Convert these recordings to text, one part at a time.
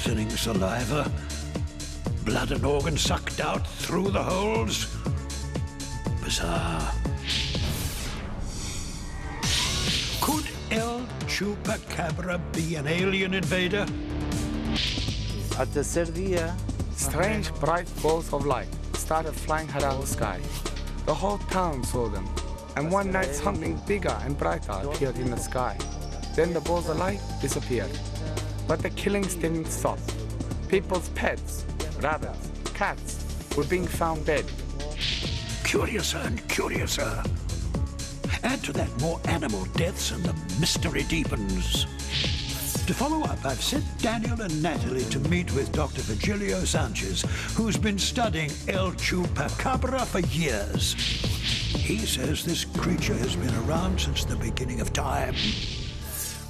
glistening saliva, blood and organs sucked out through the holes. Bizarre. Could El Chupacabra be an alien invader? At the third día, strange bright balls of light started flying around the sky. The whole town saw them, and one night something bigger and brighter appeared in the sky. Then the balls of light disappeared. But the killings didn't stop. People's pets, rabbits, cats, were being found dead. Curiouser and curiouser. Add to that more animal deaths and the mystery deepens. To follow up, I've sent Daniel and Natalie to meet with Dr. Virgilio Sanchez, who's been studying El Chupacabra for years. He says this creature has been around since the beginning of time.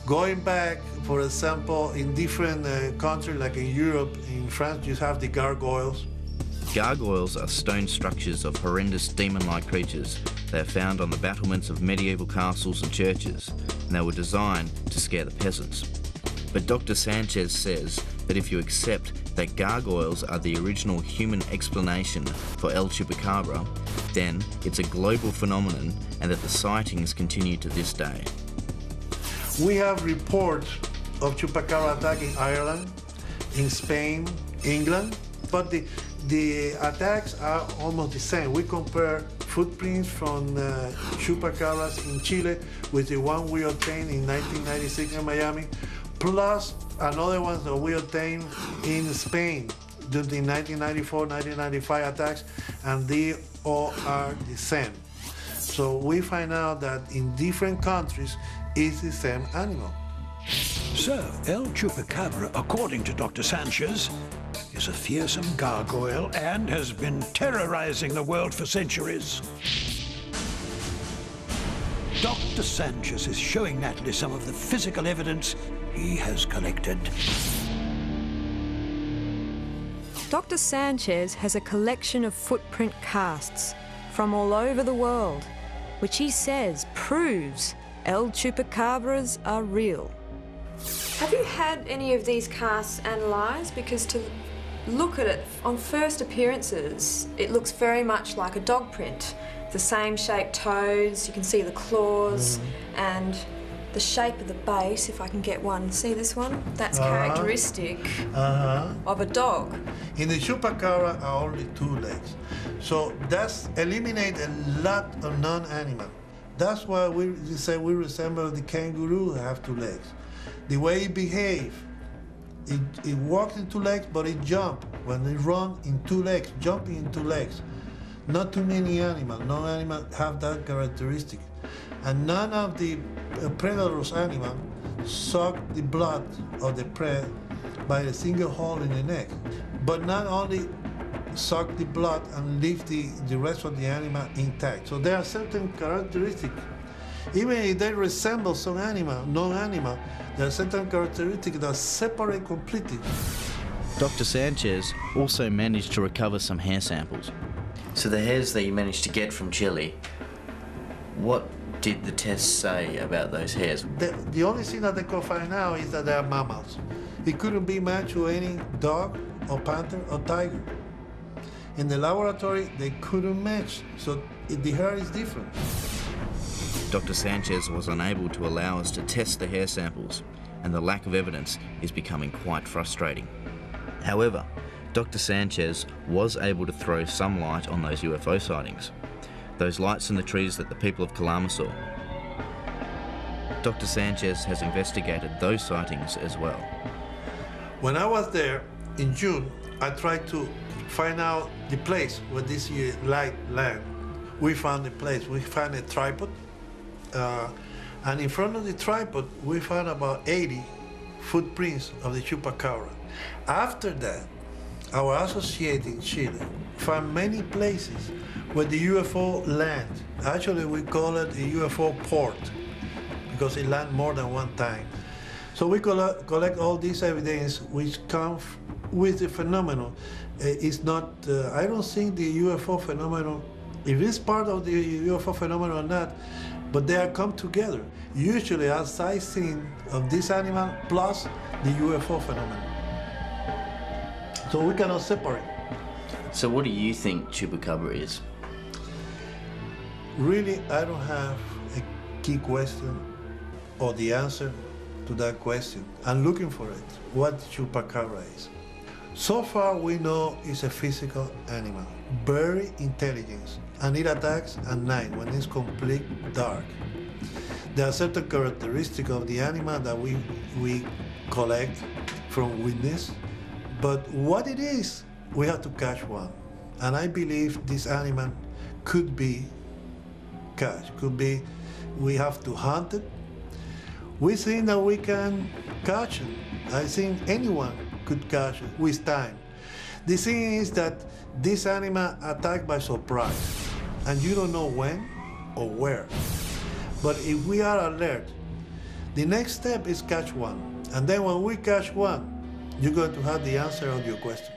Going back, for example, in different countries, like in Europe, in France, you have the gargoyles. Gargoyles are stone structures of horrendous demon-like creatures. They are found on the battlements of medieval castles and churches, and they were designed to scare the peasants. But Dr. Sanchez says that if you accept that gargoyles are the original human explanation for El Chupacabra, then it's a global phenomenon and that the sightings continue to this day. We have reports of Chupacabra attacking Ireland, in Spain, England, but the attacks are almost the same. We compare footprints from Chupacabras in Chile with the one we obtained in 1996 in Miami, plus another one that we obtained in Spain during the 1994-1995 attacks, and they all are the same. So we find out that in different countries, it's the same animal. So, El Chupacabra, according to Dr. Sanchez, is a fearsome gargoyle and has been terrorizing the world for centuries. Dr. Sanchez is showing Natalie some of the physical evidence he has collected. Dr. Sanchez has a collection of footprint casts from all over the world, which he says proves El Chupacabras are real. Have you had any of these casts analysed? Because to look at it on first appearances, it looks very much like a dog print. The same shaped toes, you can see the claws, and the shape of the base, if I can get one. See this one? That's characteristic of a dog. In the Chupacabra are only 2 legs. So that's eliminate a lot of non-animal. That's why we say we resemble the kangaroo that have 2 legs. The way it behaves, it walks in 2 legs, but it jumps. When it runs in 2 legs, jumping in 2 legs. Not too many animals. No animal have that characteristic. And none of the predators animals suck the blood of the prey by a single hole in the neck. But not only suck the blood and leave the rest of the animal intact. So there are certain characteristics. Even if they resemble some animal, non-animal, there are certain characteristics that separate completely. Dr. Sanchez also managed to recover some hair samples. So the hairs that you managed to get from Chile, what did the tests say about those hairs? The only thing that they could find out is that they are mammals. It couldn't be matched to any dog or panther or tiger. In the laboratory, they couldn't match, so the hair is different. Dr. Sanchez was unable to allow us to test the hair samples, and the lack of evidence is becoming quite frustrating. However, Dr. Sanchez was able to throw some light on those UFO sightings, those lights in the trees that the people of Calama saw. Dr. Sanchez has investigated those sightings as well. When I was there in June, I tried to find out the place where this light landed. We found the place. We found a tripod, and in front of the tripod, we found about 80 footprints of the Chupacabra. After that, our associate in Chile found many places where the UFO land. Actually, we call it a UFO port because it landed more than one time. So we collect all this evidence which comes with the phenomenon. It's not, I don't think the UFO phenomenon, if it's part of the UFO phenomenon or not, but they are come together. Usually as sightseeing of this animal plus the UFO phenomenon. So we cannot separate. So what do you think Chupacabra is? Really, I don't have a key question or the answer to that question. I'm looking for it. What Chupacabra is? So far we know it's a physical animal, very intelligent, and it attacks at night when it's complete dark. There are certain characteristics of the animal that we collect from witness, but what it is, we have to catch one. And I believe this animal could be catch, could be, we have to hunt it. We think that we can catch it. I think anyone could catch it with time. The thing is that this animal attacked by surprise, and you don't know when or where. But if we are alert, the next step is catch one. And then when we catch one, you're going to have the answer of your question.